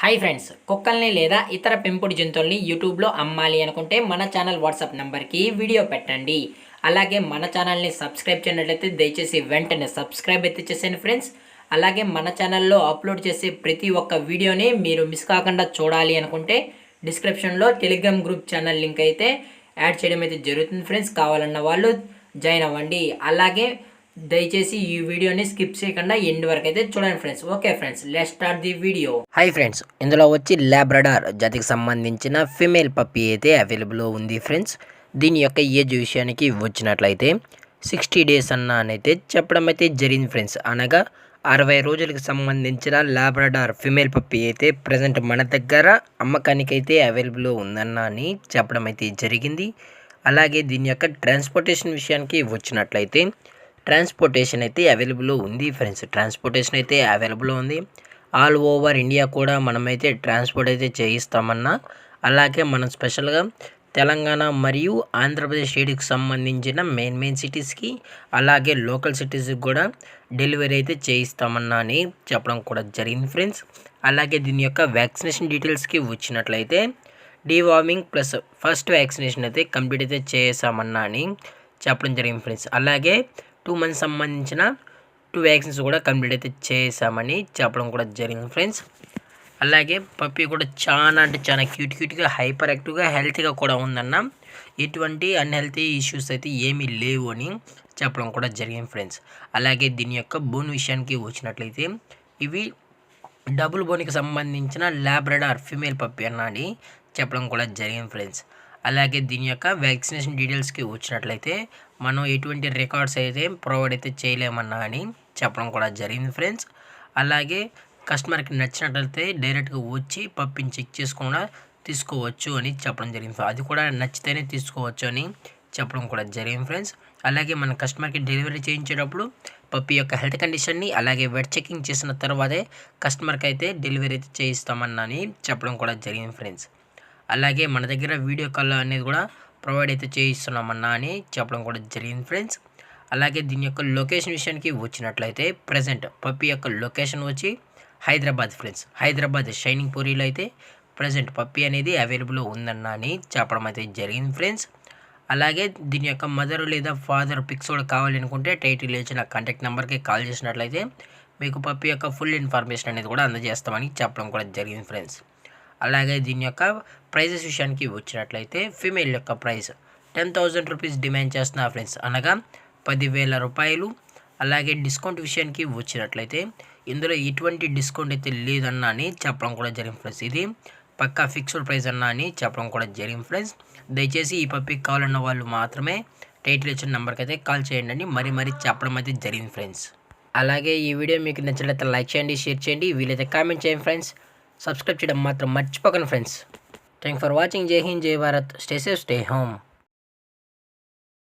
Hi friends, కుక్కల్ని లేదా ఇతర పెంపుడు జంతువుల్ని యూట్యూబ్లో అమ్మాలి అనుకుంటే మన ఛానల్ వాట్సాప్ నెంబర్కి వీడియో పెట్టండి. అలాగే మన ఛానల్ని సబ్స్క్రైబ్ చేయనట్లయితే దయచేసి వెంటనే సబ్స్క్రైబ్ అయితే చేసేయండి ఫ్రెండ్స్. అలాగే మన ఛానల్లో అప్లోడ్ చేసే ప్రతి ఒక్క వీడియోని మీరు మిస్ కాకుండా చూడాలి అనుకుంటే డిస్క్రిప్షన్లో టెలిగ్రామ్ గ్రూప్ ఛానల్ లింక్ అయితే యాడ్ చేయడం అయితే జరుగుతుంది ఫ్రెండ్స్. కావాలన్న వాళ్ళు జాయిన్ అవ్వండి. అలాగే దయచేసి ఈ వీడియోని స్కిప్ చేయకుండా ఎండ్ వరకు అయితే చూడండి friends. Okay friends, let's start the video. Hi friends, ఇందులో వచ్చి లాబ్రడార్ జాతికి సంబంధించిన ఫీమేల్ పప్పీ అయితే అవైలబుల్లో ఉంది ఫ్రెండ్స్. దీని యొక్క ఏజ్ విషయానికి వచ్చినట్లయితే 60 డేస్ అయితే చెప్పడం అయితే జరిగింది ఫ్రెండ్స్. అనగా 60 రోజులకు సంబంధించిన లాబ్రడార్ ఫీమేల్ పప్పీ అయితే ప్రజెంట్ మన దగ్గర అమ్మకానికి అయితే అవైలబుల్లో ఉందన్న అని చెప్పడం అయితే జరిగింది. అలాగే దీని యొక్క ట్రాన్స్పోర్టేషన్ విషయానికి వచ్చినట్లయితే ట్రాన్స్పోర్టేషన్ అయితే అవైలబుల్లో ఉంది ఫ్రెండ్స్. ట్రాన్స్పోర్టేషన్ అయితే అవైలబుల్లో ఉంది. ఆల్ ఓవర్ ఇండియా కూడా మనమైతే ట్రాన్స్పోర్ట్ అయితే చేయిస్తామన్నా. అలాగే మనం స్పెషల్గా తెలంగాణ మరియు ఆంధ్రప్రదేశ్ స్టేట్కి సంబంధించిన మెయిన్ సిటీస్కి అలాగే లోకల్ సిటీస్కి కూడా డెలివరీ అయితే చేయిస్తామన్నా అని చెప్పడం కూడా జరిగింది ఫ్రెండ్స్. అలాగే దీని యొక్క వ్యాక్సినేషన్ డీటెయిల్స్కి వచ్చినట్లయితే డీవార్మింగ్ ప్లస్ ఫస్ట్ వ్యాక్సినేషన్ అయితే కంప్లీట్ అయితే చేసామన్నా అని చెప్పడం జరిగింది ఫ్రెండ్స్. అలాగే 2 months సంబంధించిన 2 వ్యాక్సిన్స్ కూడా కంప్లీట్ అయితే చేసామని చెప్పడం కూడా జరిగింది ఫ్రెండ్స్. అలాగే పప్పీ కూడా చాలా అంటే చాలా క్యూట్గా హైపర్ యాక్టివ్గా హెల్తీగా కూడా ఉందన్న. ఎటువంటి అన్హెల్తీ ఇష్యూస్ అయితే ఏమీ లేవు అని చెప్పడం కూడా జరిగింది ఫ్రెండ్స్. అలాగే దీని యొక్క బోన్ విషయానికి వచ్చినట్లయితే ఇవి డబుల్ బోన్కి సంబంధించిన లాబ్రడార్ ఫీమేల్ పప్పీ అన్నది చెప్పడం కూడా జరిగింది ఫ్రెండ్స్. అలాగే దీని యొక్క వ్యాక్సినేషన్ డీటెయిల్స్కి వచ్చినట్లయితే మనం ఎటువంటి రికార్డ్స్ అయితే ప్రొవైడ్ అయితే చేయలేమన్నా అని చెప్పడం కూడా జరిగింది ఫ్రెండ్స్. అలాగే కస్టమర్కి నచ్చినట్లయితే డైరెక్ట్గా వచ్చి పప్పిని చెక్ చేసుకుండా తీసుకోవచ్చు అని చెప్పడం జరిగింది. అది కూడా నచ్చితేనే తీసుకోవచ్చు అని చెప్పడం కూడా జరిగింది ఫ్రెండ్స్. అలాగే మన కస్టమర్కి డెలివరీ చేయించేటప్పుడు పప్పి యొక్క హెల్త్ కండిషన్ని అలాగే వెట్ చెకింగ్ చేసిన తర్వాతే కస్టమర్కి అయితే డెలివరీ అయితే చేయిస్తామన్నా అని చెప్పడం కూడా జరిగింది ఫ్రెండ్స్. అలాగే మన దగ్గర వీడియో కాల్ అనేది కూడా ప్రొవైడ్ అయితే చేయిస్తున్నామన్నా అని చెప్పడం కూడా జరిగింది ఫ్రెండ్స్. అలాగే దీని యొక్క లొకేషన్ విషయానికి వచ్చినట్లయితే ప్రజెంట్ పప్పీ యొక్క లొకేషన్ వచ్చి హైదరాబాద్ ఫ్రెండ్స్. హైదరాబాద్ షైనింగ్ పూరిలో అయితే ప్రజెంట్ పప్పీ అనేది అవైలబుల్ ఉందన్న అని చెప్పడం అయితే జరిగింది ఫ్రెండ్స్. అలాగే దీని యొక్క మదర్ లేదా ఫాదర్ పిక్స్ కూడా కావాలనుకుంటే టైటిల్ ఇచ్చిన కాంటాక్ట్ నెంబర్కి కాల్ చేసినట్లయితే మీకు పప్పీ యొక్క ఫుల్ ఇన్ఫర్మేషన్ అనేది కూడా అందజేస్తామని చెప్పడం కూడా జరిగింది ఫ్రెండ్స్. అలాగే దీని యొక్క ప్రైజెస్ విషయానికి వచ్చినట్లయితే ఫీమేల్ యొక్క ప్రైస్ 10,000 రూపీస్ డిమాండ్ చేస్తున్నారు ఫ్రెండ్స్, అనగా 10,000 రూపాయలు. అలాగే డిస్కౌంట్ విషయానికి వచ్చినట్లయితే ఇందులో ఎటువంటి డిస్కౌంట్ అయితే లేదన్నా అని చెప్పడం కూడా జరిగింది ఫ్రెండ్స్. ఇది పక్కా ఫిక్స్డ్ ప్రైస్ అన్నా అని చెప్పడం కూడా జరిగింది ఫ్రెండ్స్. దయచేసి ఈ పప్పీకి కావాలన్న వాళ్ళు మాత్రమే టైటిల్ ఇచ్చిన నెంబర్కి అయితే కాల్ చేయండి అని మరీ చెప్పడం అయితే జరిగింది ఫ్రెండ్స్. అలాగే ఈ వీడియో మీకు నచ్చినట్లయితే లైక్ చేయండి, షేర్ చేయండి, వీలైతే కామెంట్ చేయండి ఫ్రెండ్స్. సబ్స్క్రైబ్ చేయడం మాత్రం మర్చిపోకండి ఫ్రెండ్స్. Thank for watching. జై హింద్, జై Bharat. Stay safe, stay home.